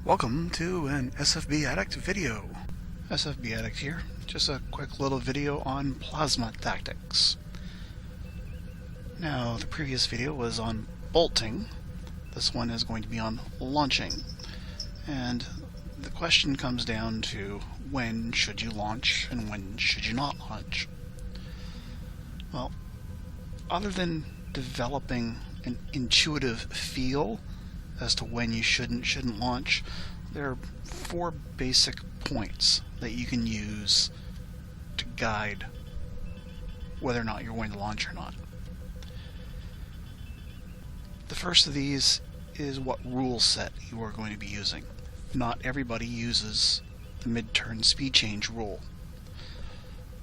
Welcome to an SFB Addict video. SFB Addict here, just a quick little video on plasma tactics. Now, the previous video was on bolting. This one is going to be on launching. And the question comes down to when should you launch and when should you not launch? Well, other than developing an intuitive feel as to when you should and shouldn't launch, there are 4 basic points that you can use to guide whether or not you're going to launch or not. The first of these is what rule set you are going to be using. Not everybody uses the mid-turn speed change rule.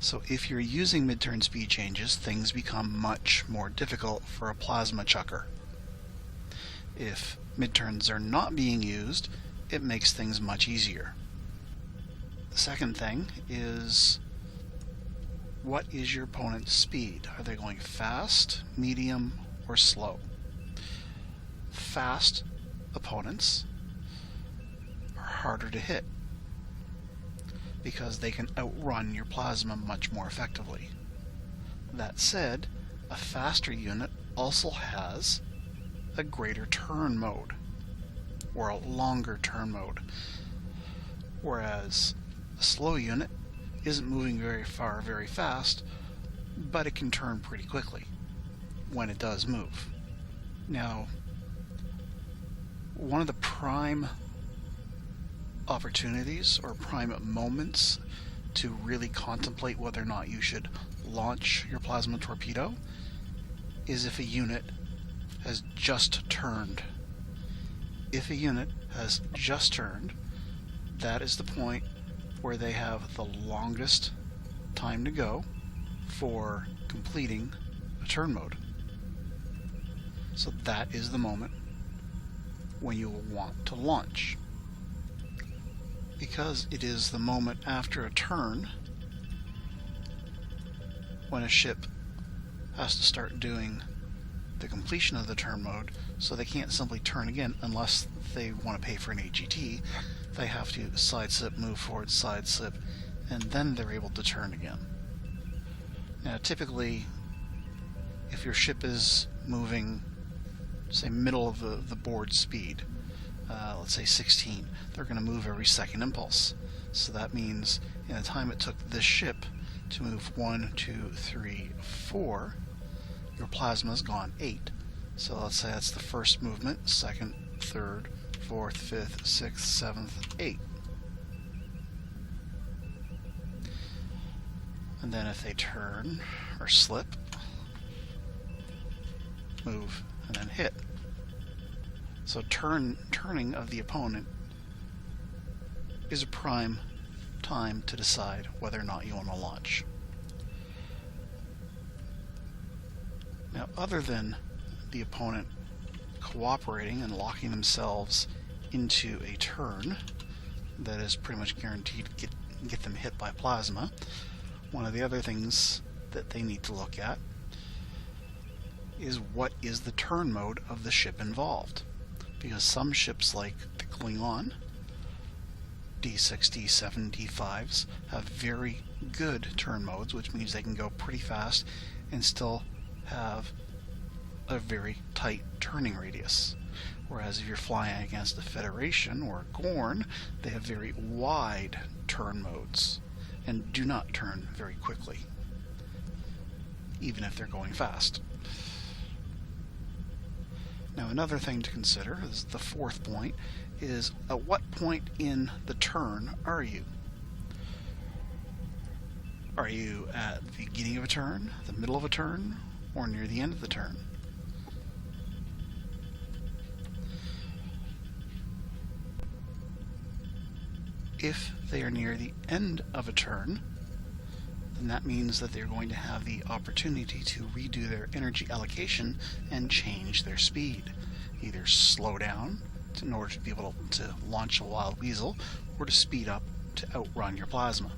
So if you're using mid-turn speed changes, things become much more difficult for a plasma chucker. If mid-turns are not being used, it makes things much easier. The second thing is, what is your opponent's speed? Are they going fast, medium, or slow? Fast opponents are harder to hit because they can outrun your plasma much more effectively. That said, a faster unit also has a greater turn mode, or a longer turn mode, whereas a slow unit isn't moving very far very fast, but it can turn pretty quickly when it does move. Now, one of the prime opportunities or prime moments to really contemplate whether or not you should launch your plasma torpedo is if a unit has just turned. If a unit has just turned, that is the point where they have the longest time to go for completing a turn mode. So that is the moment when you will want to launch, because it is the moment after a turn when a ship has to start doing the completion of the turn mode, so they can't simply turn again unless they want to pay for an AGT. They have to side slip, move forward, side slip, and then they're able to turn again. Now typically, if your ship is moving, say, middle of the board speed, let's say 16, they're going to move every second impulse. So that means in the time it took this ship to move 1, 2, 3, 4, your plasma's gone 8. So let's say that's the first movement, second, third, fourth, fifth, sixth, seventh, 8. And then if they turn or slip, move, and then hit. So turning of the opponent is a prime time to decide whether or not you want to launch. Now, other than the opponent cooperating and locking themselves into a turn that is pretty much guaranteed to get them hit by plasma, one of the other things that they need to look at is what is the turn mode of the ship involved. Because some ships, like the Klingon, D6, D7, D5s, have very good turn modes, which means they can go pretty fast and still have a very tight turning radius. Whereas if you're flying against the Federation or Gorn, they have very wide turn modes and do not turn very quickly, even if they're going fast. Now, another thing to consider is the 4th point, is at what point in the turn are you? Are you at the beginning of a turn, the middle of a turn, or near the end of the turn? If they are near the end of a turn, then that means that they're going to have the opportunity to redo their energy allocation and change their speed. Either slow down in order to be able to launch a wild weasel, or to speed up to outrun your plasma.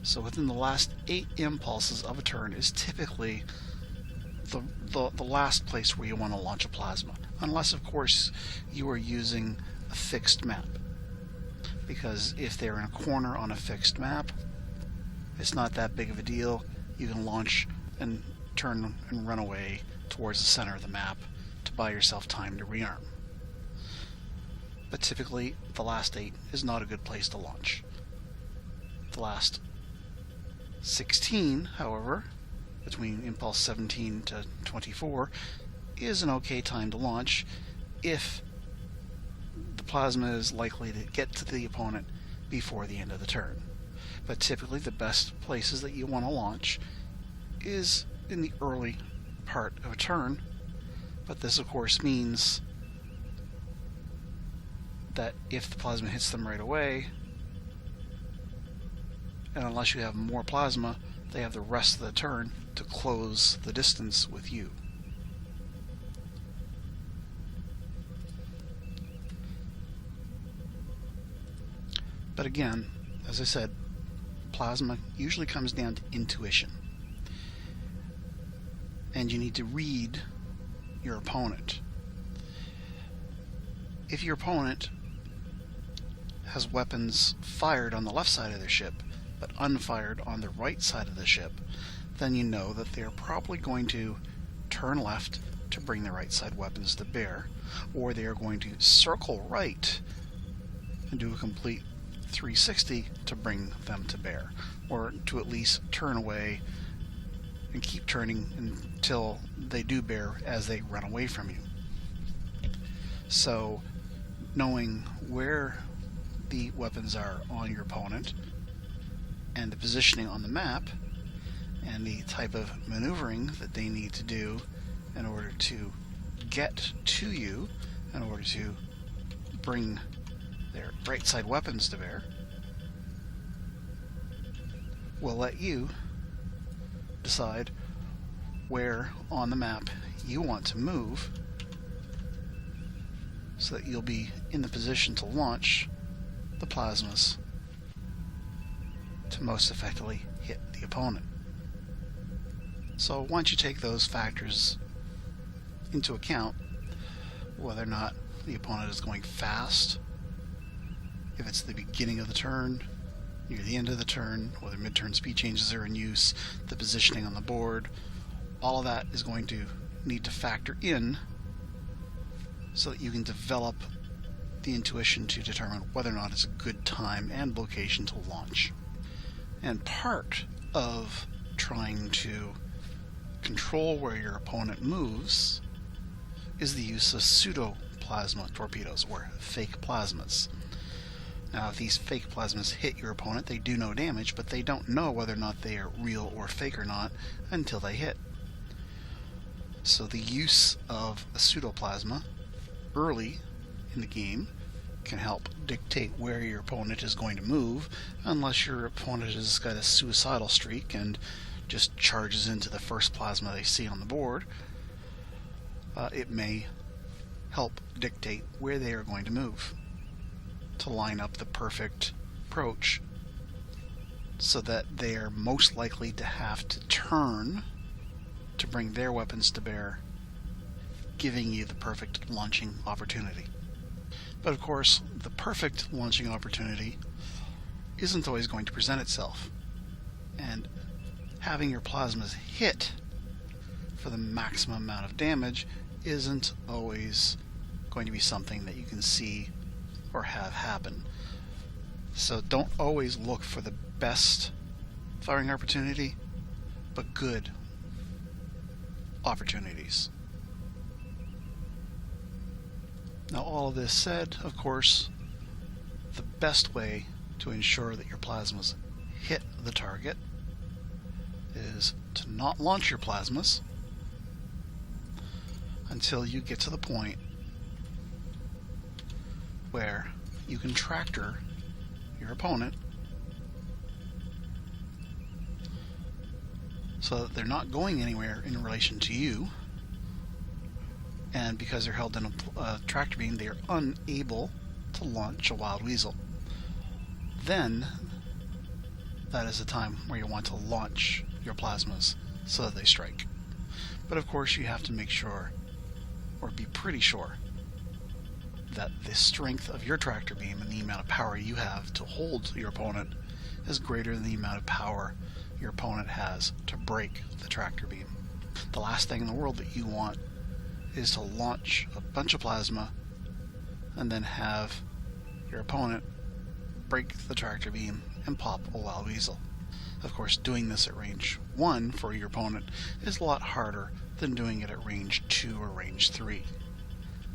So within the last 8 impulses of a turn is typically the last place where you want to launch a plasma. Unless, of course, you are using a fixed map. Because if they're in a corner on a fixed map, it's not that big of a deal. You can launch and turn and run away towards the center of the map to buy yourself time to rearm. But typically, the last 8 is not a good place to launch. The last 16, however, between impulse 17 to 24, is an okay time to launch if the plasma is likely to get to the opponent before the end of the turn. But typically the best places that you want to launch is in the early part of a turn, but this of course means that if the plasma hits them right away, and unless you have more plasma, they have the rest of the turn to close the distance with you. But again, as I said, plasma usually comes down to intuition. And you need to read your opponent. If your opponent has weapons fired on the left side of their ship, but unfired on the right side of the ship, then you know that they're probably going to turn left to bring the right side weapons to bear, or they are going to circle right and do a complete 360 to bring them to bear, or to at least turn away and keep turning until they do bear as they run away from you. So knowing where the weapons are on your opponent and the positioning on the map and the type of maneuvering that they need to do in order to get to you, in order to bring their right side weapons to bear, will let you decide where on the map you want to move so that you'll be in the position to launch the plasmas to most effectively hit the opponent. So once you take those factors into account, whether or not the opponent is going fast, if it's the beginning of the turn, near the end of the turn, whether mid-turn speed changes are in use, the positioning on the board, all of that is going to need to factor in so that you can develop the intuition to determine whether or not it's a good time and location to launch. And part of trying to control where your opponent moves is the use of pseudo-plasma torpedoes, or fake plasmas. Now, if these fake plasmas hit your opponent, they do no damage, but they don't know whether or not they are real or fake or not until they hit. So the use of a pseudoplasma early in the game can help dictate where your opponent is going to move, unless your opponent has got a suicidal streak and just charges into the first plasma they see on the board. It may help dictate where they are going to move to line up the perfect approach so that they are most likely to have to turn to bring their weapons to bear, giving you the perfect launching opportunity. But of course, the perfect launching opportunity isn't always going to present itself, and having your plasmas hit for the maximum amount of damage isn't always going to be something that you can see or have happen. So don't always look for the best firing opportunity, but good opportunities. Now, all of this said, of course, the best way to ensure that your plasmas hit the target is to not launch your plasmas until you get to the point where you can tractor your opponent so that they're not going anywhere in relation to you, and because they're held in a tractor beam, they are unable to launch a wild weasel. Then that is the time where you want to launch your plasmas so that they strike. But of course you have to make sure, or be pretty sure, that the strength of your tractor beam and the amount of power you have to hold your opponent is greater than the amount of power your opponent has to break the tractor beam. The last thing in the world that you want is to launch a bunch of plasma and then have your opponent break the tractor beam and pop a wild weasel. Of course, doing this at range 1 for your opponent is a lot harder than doing it at range 2 or range 3.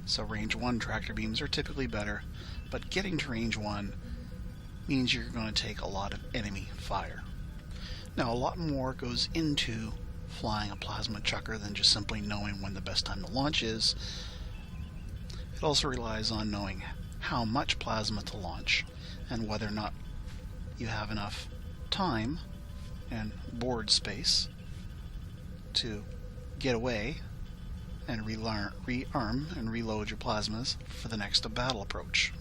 So range 1 tractor beams are typically better, but getting to range 1 means you're going to take a lot of enemy fire. Now, a lot more goes into flying a plasma chucker than just simply knowing when the best time to launch is. It also relies on knowing how much plasma to launch and whether or not you have enough time and board space to get away and rearm and reload your plasmas for the next battle approach.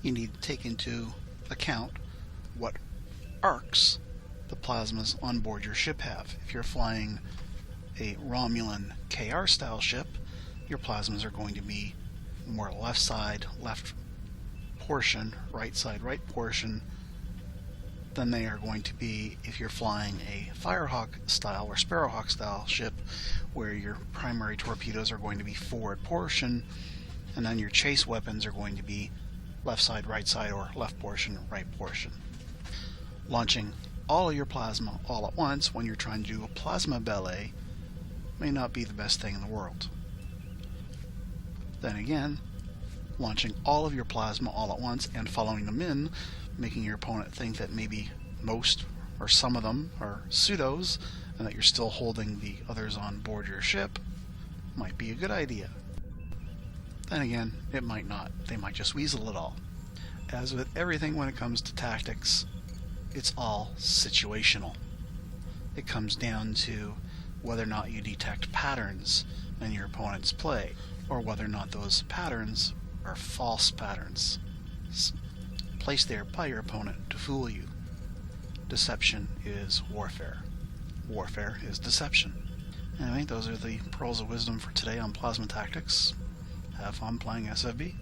You need to take into account what arcs the plasmas on board your ship have. If you're flying a Romulan KR style ship, your plasmas are going to be more left side, left portion, right side, right portion than they are going to be if you're flying a Firehawk style or Sparrowhawk style ship, where your primary torpedoes are going to be forward portion and then your chase weapons are going to be left side, right side, or left portion, right portion. Launching all of your plasma all at once when you're trying to do a plasma ballet may not be the best thing in the world. Then again, launching all of your plasma all at once and following them in, making your opponent think that maybe most or some of them are pseudos and that you're still holding the others on board your ship, might be a good idea. Then again, it might not. They might just weasel it all. As with everything when it comes to tactics, it's all situational. It comes down to whether or not you detect patterns in your opponent's play, or whether or not those patterns are false patterns placed there by your opponent to fool you. Deception is warfare. Warfare is deception. Anyway, those are the pearls of wisdom for today on plasma tactics. Have fun playing SFB.